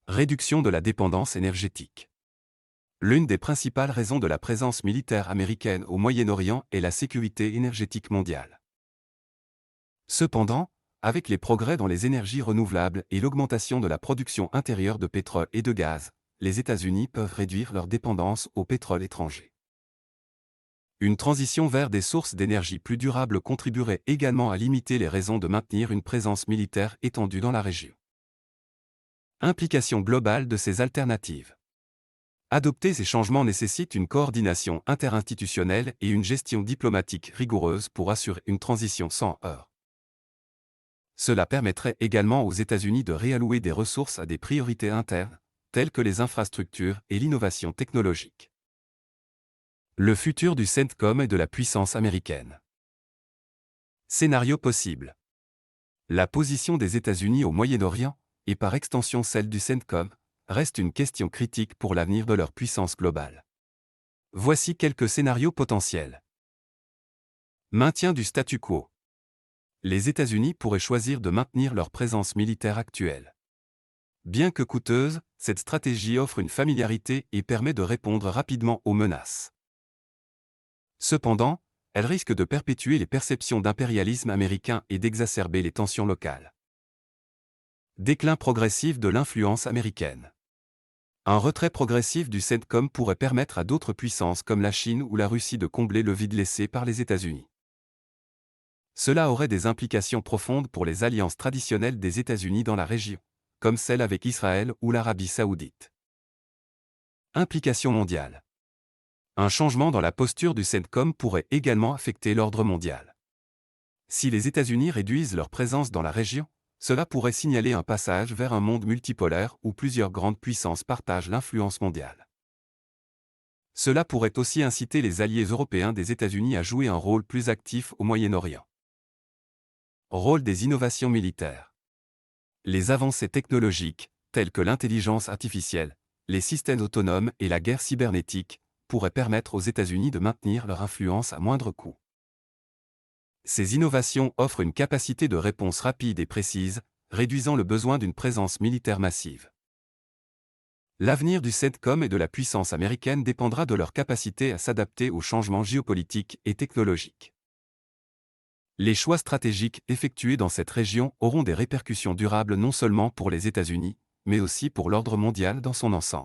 Réduction de la dépendance énergétique. L'une des principales raisons de la présence militaire américaine au Moyen-Orient est la sécurité énergétique mondiale. Cependant, avec les progrès dans les énergies renouvelables et l'augmentation de la production intérieure de pétrole et de gaz, les États-Unis peuvent réduire leur dépendance au pétrole étranger. Une transition vers des sources d'énergie plus durables contribuerait également à limiter les raisons de maintenir une présence militaire étendue dans la région. Implication globale de ces alternatives. Adopter ces changements nécessite une coordination interinstitutionnelle et une gestion diplomatique rigoureuse pour assurer une transition sans heurts. Cela permettrait également aux États-Unis de réallouer des ressources à des priorités internes, telles que les infrastructures et l'innovation technologique. Le futur du CENTCOM et de la puissance américaine. Scénario possible. La position des États-Unis au Moyen-Orient, et par extension celle du CENTCOM, reste une question critique pour l'avenir de leur puissance globale. Voici quelques scénarios potentiels. Maintien du statu quo. Les États-Unis pourraient choisir de maintenir leur présence militaire actuelle. Bien que coûteuse, cette stratégie offre une familiarité et permet de répondre rapidement aux menaces. Cependant, elle risque de perpétuer les perceptions d'impérialisme américain et d'exacerber les tensions locales. Déclin progressif de l'influence américaine. Un retrait progressif du CENTCOM pourrait permettre à d'autres puissances comme la Chine ou la Russie de combler le vide laissé par les États-Unis. Cela aurait des implications profondes pour les alliances traditionnelles des États-Unis dans la région, comme celle avec Israël ou l'Arabie saoudite. Implications mondiales. Un changement dans la posture du CENTCOM pourrait également affecter l'ordre mondial. Si les États-Unis réduisent leur présence dans la région, cela pourrait signaler un passage vers un monde multipolaire où plusieurs grandes puissances partagent l'influence mondiale. Cela pourrait aussi inciter les alliés européens des États-Unis à jouer un rôle plus actif au Moyen-Orient. Rôle des innovations militaires. Les avancées technologiques, telles que l'intelligence artificielle, les systèmes autonomes et la guerre cybernétique, pourraient permettre aux États-Unis de maintenir leur influence à moindre coût. Ces innovations offrent une capacité de réponse rapide et précise, réduisant le besoin d'une présence militaire massive. L'avenir du CENTCOM et de la puissance américaine dépendra de leur capacité à s'adapter aux changements géopolitiques et technologiques. Les choix stratégiques effectués dans cette région auront des répercussions durables non seulement pour les États-Unis, mais aussi pour l'ordre mondial dans son ensemble.